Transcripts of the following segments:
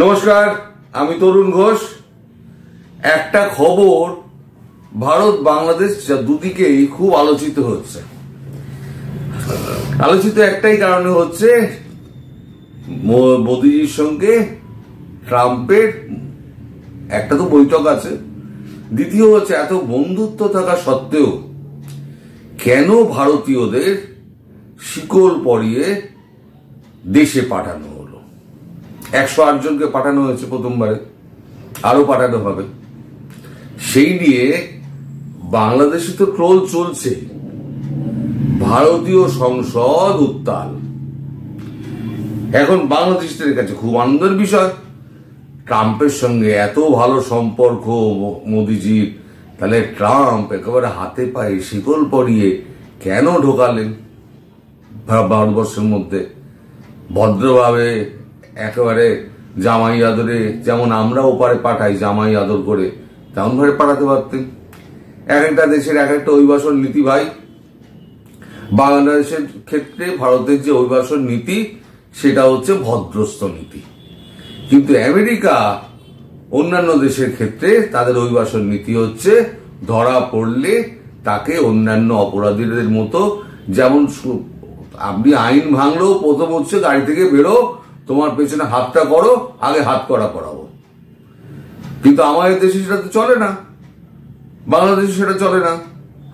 নমস্কার, আমি তরুণ ঘোষ। একটা খবর ভারত বাংলাদেশ দুদিকেই খুব আলোচিত হচ্ছে। আলোচিত একটাই কারণে হচ্ছে, মোদিজির সঙ্গে ট্রাম্পের একটা তো বৈঠক আছে, দ্বিতীয় হচ্ছে এত বন্ধুত্ব থাকা সত্ত্বেও কেন ভারতীয়দের শিকল পরিয়ে দেশে পাঠানো হলো। 108 জনকে পাঠানো হয়েছে প্রথমবারে, আরো পাঠানো হবে। সেই নিয়ে বাংলাদেশে তো ট্রোল চলছে, ভারতীয় সংসদ উত্তাল। এখন বাংলাদেশিদের কাছে খুব আনন্দের বিষয়, ট্রাম্পের সঙ্গে এত ভালো সম্পর্ক মোদিজির, তাহলে ট্রাম্প একেবারে হাতে পায়ে শিকল পরিয়ে কেন ঢোকালেন ভারতবর্ষের মধ্যে? ভদ্রভাবে একেবারে জামাই আদরে, যেমন আমরা ওপারে পাঠাই জামাই আদর করে, তেমন ভাবে পাঠাতে পারতেন। এক একটা দেশের এক একটা অভিবাসন নীতি ভাই। বাংলাদেশের ক্ষেত্রে ভারতের যে অভিবাসন নীতি সেটা হচ্ছে ভদ্রস্থ নীতি, কিন্তু আমেরিকা অন্যান্য দেশের ক্ষেত্রে তাদের অভিবাসন নীতি হচ্ছে ধরা পড়লে তাকে অন্যান্য অপরাধীদের মতো, যেমন আপনি আইন ভাঙলেও প্রথম হচ্ছে গাড়ি থেকে বেরো, তোমার পেছনে হাতটা করো, আগে হাত করা করাবো। কিন্তু আমাদের দেশে সেটা তো চলে না, বাংলাদেশে সেটা চলে না।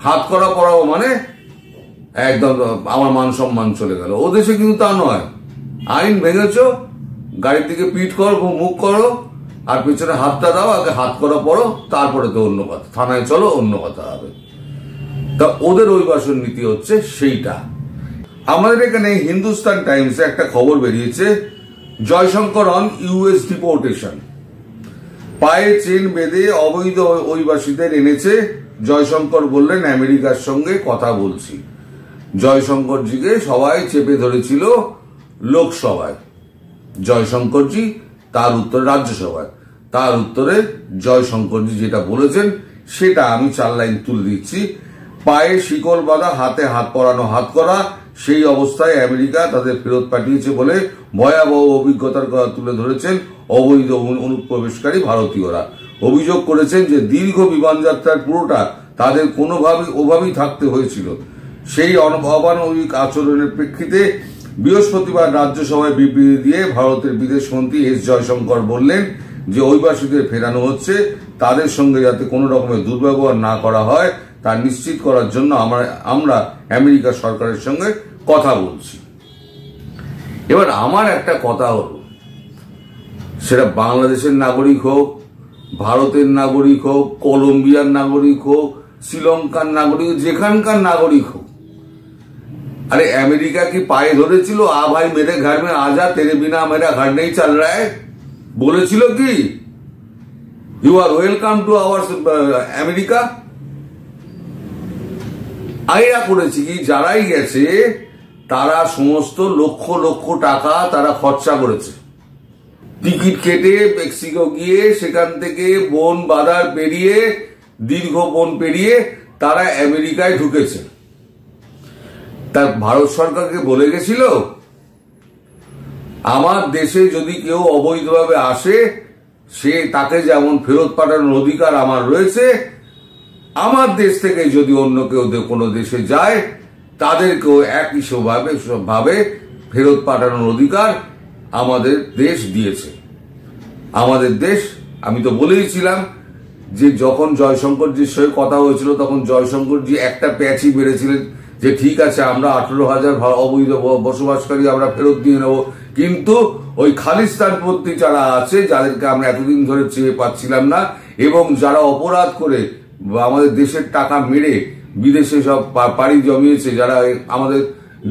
হাত করা করাবো মানে একদম আমার মান সম্মান চলে গেল। ও দেশে কিন্তু তা নয়, আইন ভেঙেছো, গাড়ির দিকে পিঠ করো, মুখ করো, আর পেছনে হাতটা দাও, আগে হাত করা পড়ো, তারপরে তো অন্য কথা, থানায় চলো, অন্য কথা হবে। তা ওদের অভিবাসন নীতি হচ্ছে সেইটা। আমাদের এখানে হিন্দুস্তান টাইমসে একটা খবর বেরিয়েছে, জয়শঙ্কর অন ইউএস ডিপোর্টেশন। পায়ে চেন বেঁধে অবৈধ অভিবাসীদের এনেছে জয়শঙ্কর, বললেন আমেরিকার সঙ্গে কথা বলছি। জয়শঙ্করজিকে সবাই চেপে ধরেছিল লোকসভায়, জয়শঙ্করজি তার উত্তরে রাজ্যসভায়, তার উত্তরে জয়শঙ্করজি যেটা বলেছেন সেটা আমি 4 লাইন তুলে দিচ্ছি। পায়ে শিকল বাঁধা, হাতে হাত পরানো, হাত করা, সেই অবস্থায় আমেরিকা তাদের ফেরত পাঠিয়েছে বলে ভয়াবহ অভিজ্ঞতার কথা তুলে ধরেছেন অবৈধ অনুপ্রবেশকারী ভারতীয়রা। অভিযোগ করেছেন যে দীর্ঘ বিমানযাত্রার পুরোটা তাদের ওভাবেই থাকতে হয়েছিল। সেই অমানবিক আচরণের প্রেক্ষিতে বৃহস্পতিবার রাজ্যসভায় বিবৃতি দিয়ে ভারতের বিদেশমন্ত্রী এস জয়শঙ্কর বললেন যে অভিবাসীদের ফেরানো হচ্ছে, তাদের সঙ্গে যাতে কোনো রকমের দুর্ব্যবহার না করা হয় তা নিশ্চিত করার জন্য আমরা আমেরিকা সরকারের সঙ্গে কথা বলছি। এবার আমার একটা কথা হলো, সেটা বাংলাদেশের নাগরিক হোক, ভারতের নাগরিক হোক, কলম্বিয়ার নাগরিক হোক, শ্রীলঙ্কার নাগরিক, যেখানকার নাগরিক হোক, अरे अमेरिका की पाए ধরেছিল, आ भाई मेरे घर में आजा, तेरे बिना मेरा घर नहीं चल रहा है, বলেছিল কি you are welcome to our America? আইরা করেছি কি, যারাই গেছে তারা সমস্ত লক্ষ লক্ষ টাকা তারা খরচা করেছে, টিকিট কেটে মেক্সিকো গিয়ে সেখান থেকে বন বাঁধার পেরিয়ে, দীর্ঘ বন পেরিয়ে তারা আমেরিকায় ঢুকেছে। তার ভারত সরকারকে বলে গেছিল, আমার দেশে যদি কেউ অবৈধভাবে আসে সে তাকে যেমন ফেরত পাঠানোর অধিকার আমার রয়েছে, আমার দেশ থেকে যদি অন্য কেউ কোনো দেশে যায় তাদেরকেও একই ভাবে ফেরত পাঠানোর অধিকার আমাদের দেশ দিয়েছে। আমাদের দেশ, আমি তো বলেইছিলাম যে যখন জয়শঙ্করজির সঙ্গে কথা হয়েছিল তখন জয়শঙ্করজি একটা প্যাচই বেড়েছিলেন যে ঠিক আছে আমরা 18,000 অবৈধ বসবাসকারী আমরা ফেরত দিয়ে নেব, কিন্তু ওই খালিস্তানপন্থী যারা আছে, যাদেরকে আমরা এতদিন ধরে চেয়ে পাচ্ছিলাম না, এবং যারা অপরাধ করে আমাদের দেশের টাকা মেরে বিদেশে সব পাড়ি জমিয়েছে, যারা আমাদের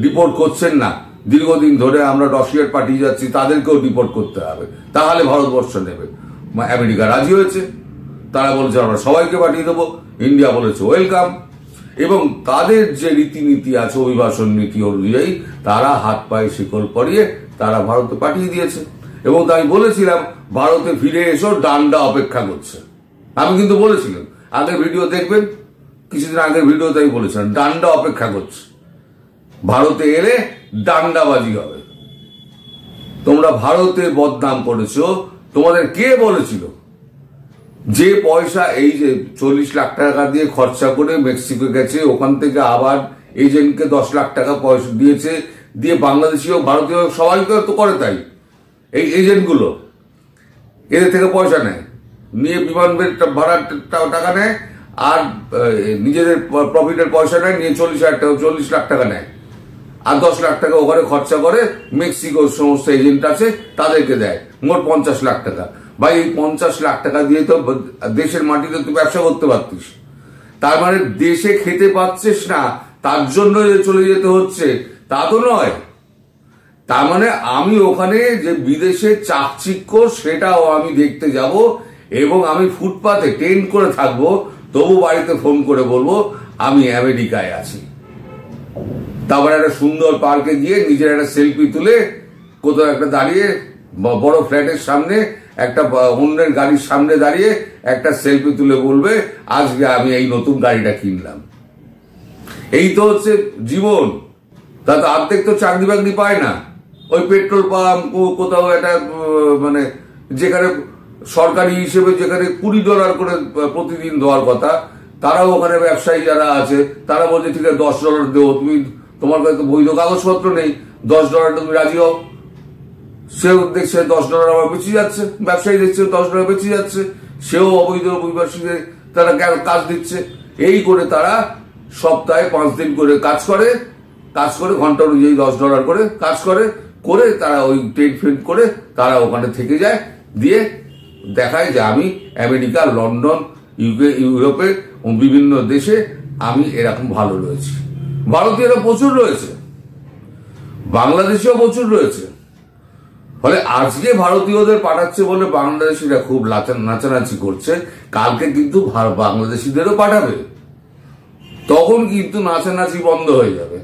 ডিপোর্ট করছেন না, দীর্ঘদিন ধরে আমরা রশিয়ার পাঠিয়ে যাচ্ছি, তাদেরকেও ডিপোর্ট করতে হবে, তাহলে ভারতবর্ষ নেবে। আমেরিকা রাজি হয়েছে, তারা বলেছে আমরা সবাইকে পাঠিয়ে দেবো, ইন্ডিয়া বলেছে ওয়েলকাম, এবং তাদের যে রীতিনীতি আছে অভিবাসন নীতি অনুযায়ী তারা হাত পায়ে শিকল পরিয়ে তারা ভারতে পাঠিয়ে দিয়েছে। এবং তাই বলেছিলাম ভারতে ফিরে এসো, ডান্ডা অপেক্ষা করছে। আমি কিন্তু বলেছিলাম, আগের ভিডিও দেখবেন, কিছুদিন আগের ভিডিও তাই বলেছিলাম, ডান্ডা অপেক্ষা করছে, ভারতে এলে ডান্ডাবাজি হবে। তোমরা ভারতে বদনাম করেছো, তোমাদের কে বলেছিল যে পয়সা এই যে 40 লাখ টাকা দিয়ে খরচা করে মেক্সিকো গেছে, ওখান থেকে আবার এজেন্টকে 10 লাখ টাকা পয়সা দিয়েছে, দিয়ে বাংলাদেশি হোক ভারতীয় হোক সবাই তো করে তাই। এই এজেন্টগুলো এদের থেকে পয়সা নেয়, নিয়ে বিমান ভাড়ার টাকা নেয়, আর নিজেদের প্রফিটের পয়সা নেয়, নিয়ে 40 লাখ টাকা নেয়, আর 10 লাখ টাকা ওখানে খরচা করে মেক্সিকোর সমস্ত এজেন্ট আছে তাদেরকে দেয়, মোট 50 লাখ টাকা। ভাই এই 50 লাখ টাকা দিয়ে তো দেশের মাটিতে তুই ব্যবসা করতে পারতিস। তার মানে দেশে খেতে পাচ্ছিস না তার জন্য চলে যেতে হচ্ছে তা তো নয়। তার মানে আমি ওখানে যে বিদেশে চাকচিক্য সেটাও আমি দেখতে যাব, এবং আমি ফুটপাতে টেন্ট করে থাকবো, তবু বাড়িতে ফোন করে বলবো আমি আমেরিকায় আছি। তারপরে একটা সুন্দর পার্কে গিয়ে নিজের একটা সেলফি তুলে কোথাও একটা দাঁড়িয়ে বড় ফ্ল্যাটের সামনে একটা অন্যের গাড়ির সামনে দাঁড়িয়ে একটা সেলফি তুলে বলবে আজকে আমি এই নতুন গাড়িটা কিনলাম। এই তো হচ্ছে জীবন। তা তো অর্ধেক তো চাকরি বাকরি পায় না, ওই পেট্রোল পাম্প কোথাও একটা মানে যেখানে সরকারি হিসেবে যেখানে $20 করে প্রতিদিন দেওয়ার কথা, তারাও ওখানে ব্যবসায়ী যারা আছে তারা বলছে ঠিক আছে $10 দেবো, তুমি তোমার কাছে বৈধ কাগজপত্র নেই, $10 তুমি রাজি হও। সেও দেখছে $10 আমার বেঁচে যাচ্ছে, ব্যবসায়ী দেখছে $10 বেঁচে যাচ্ছে, সেও অবৈধ অভিবাসীদের তারা কাজ দিচ্ছে। এই করে তারা সপ্তাহে 5 দিন করে কাজ করে ঘন্টা অনুযায়ী $10 করে কাজ করে তারা ওই টেন্ট ফেন্ট করে তারা ওখানে থেকে যায়, দিয়ে দেখায় যে আমি আমেরিকা, লন্ডন, ইউকে, ইউরোপে বিভিন্ন দেশে আমি এরকম ভালো রয়েছি। ভারতীয়রা প্রচুর রয়েছে, বাংলাদেশেও প্রচুর রয়েছে। ফলে আজকে ভারতীয়দের পাঠাচ্ছে বলে বাংলাদেশিরা খুব নাচানাচি করছে, কালকে কিন্তু বাংলাদেশিদেরও পাঠাবে, তখন কিন্তু নাচানাচি বন্ধ হয়ে যাবে।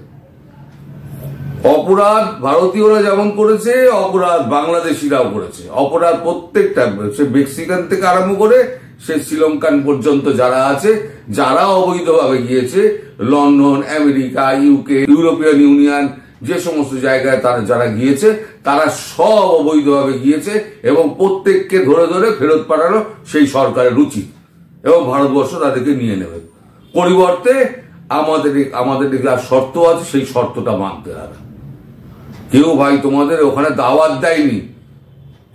অপরাধ ভারতীয়রা যেমন করেছে, অপরাধ বাংলাদেশিরাও করেছে। অপরাধ প্রত্যেকটা, সে মেক্সিকান থেকে আরম্ভ করে সে শ্রীলঙ্কান পর্যন্ত যারা আছে, যারা অবৈধভাবে গিয়েছে London, America, UK, European union, যে সমস্ত জায়গায় তারা যারা গিয়েছে তারা সব অবৈধভাবে গিয়েছে, এবং প্রত্যেককে ধরে ধরে ফেরত পাঠানো সেই সরকারের উচিত, এবং ভারতবর্ষ তাদেরকে নিয়ে নেবে। পরিবর্তে আমাদের শর্ত আছে, সেই শর্তটা মানতে হবে। কেউ ভাই তোমাদের ওখানে দাওয়াত দেয়নি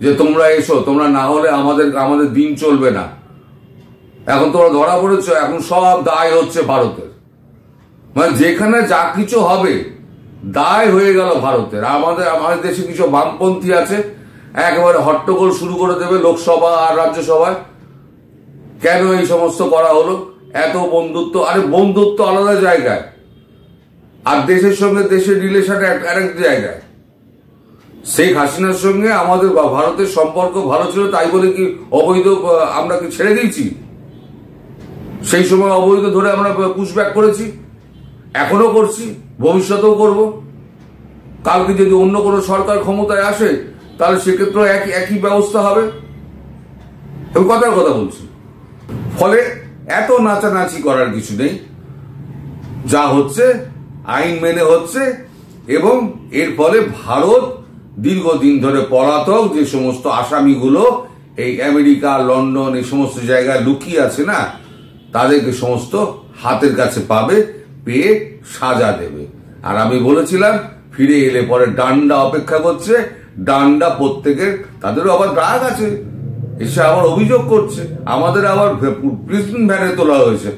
যে তোমরা এসো, তোমরা না হলে আমাদের দিন চলবে না। এখন তোমরা ধরা পড়েছো, এখন সব দায় হচ্ছে ভারতের। মানে যেখানে যা কিছু হবে দায় হয়ে গেল ভারতের। আমাদের দেশে কিছু বামপন্থী আছে, একেবারে হট্টগোল শুরু করে দেবে লোকসভা আর রাজ্যসভায়। কেন এই সমস্ত করা হলো? এত বন্ধুত্ব, আরে বন্ধুত্ব আলাদা জায়গায়, আর দেশের সঙ্গে দেশের রিলেশন আরেক জায়গায়। শেখ হাসিনার সঙ্গে আমাদের ভারতের সম্পর্ক ভালো ছিল, তাই বলে কি অবৈধ আমরা কি ছেড়ে দিয়েছি? সেই সময় অবৈধ ধরে আমরা পুশব্যাক করেছি, এখনো করছি, ভবিষ্যতেও করব। কালকে যদি অন্য কোনো সরকার ক্ষমতায় আসে তাহলে সেক্ষেত্রে একই ব্যবস্থা হবে। আমি কথার কথা বলছি। ফলে এত নাচানাচি করার কিছু নেই, যা হচ্ছে আইন মেনে হচ্ছে, এবং এর ফলে ভারত দীর্ঘদিন ধরে পলাতক যে সমস্ত আসামিগুলো এই আমেরিকা, লন্ডন, এই সমস্ত জায়গায় লুকিয়ে আছে না, তাদেরকে সমস্ত হাতের কাছে পাবে, পেয়ে সাজা দেবে। আর আমি বলেছিলাম ফিরে এলে পরে ডান্ডা অপেক্ষা করছে, ডান্ডা প্রত্যেকের, তাদেরও আবার রাগ আছে, এসে আবার অভিযোগ করছে আমাদের আবার প্রিজন ভ্যানে তোলা হয়েছে।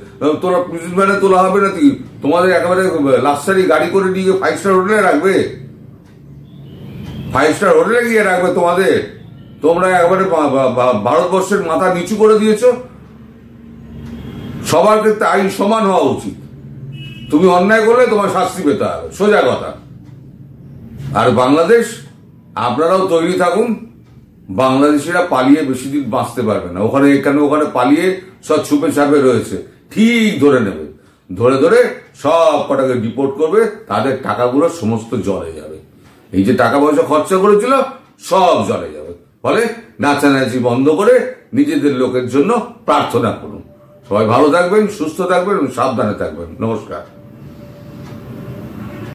তোরা প্রিজন ভ্যানে তোলা হবে নাকি? তোমাদের একেবারে লাক্সারি গাড়ি করে নিয়ে 5 স্টার হোটেলে রাখবে, 5 স্টার হোটেলে গিয়ে রাখবে তোমাদের। তোমরা একেবারে ভারতবর্ষের মাথা নিচু করে দিয়েছ। সবার ক্ষেত্রে আইন সমান হওয়া উচিত। তুমি অন্যায় করলে তোমার শাস্তি পেতে হবে, সোজা কথা। আর বাংলাদেশ, আপনারাও তৈরি থাকুন, বাংলাদেশিরা পালিয়ে বেশি দিন বাঁচতে পারবে না। ওখানে পালিয়ে সব ছুপে ছাপে রয়েছে, ঠিক ধরে নেবে, ধরে ধরে সব কটাকে ডিপোর্ট করবে, তাদের টাকাগুলো সমস্ত জলে যাবে। এই যে টাকা পয়সা খরচা করেছিল সব জলে যাবে। ফলে নাচানাচি বন্ধ করে নিজেদের লোকের জন্য প্রার্থনা করুন। সবাই ভালো থাকবেন, সুস্থ থাকবেন, সাবধানে থাকবেন। নমস্কার।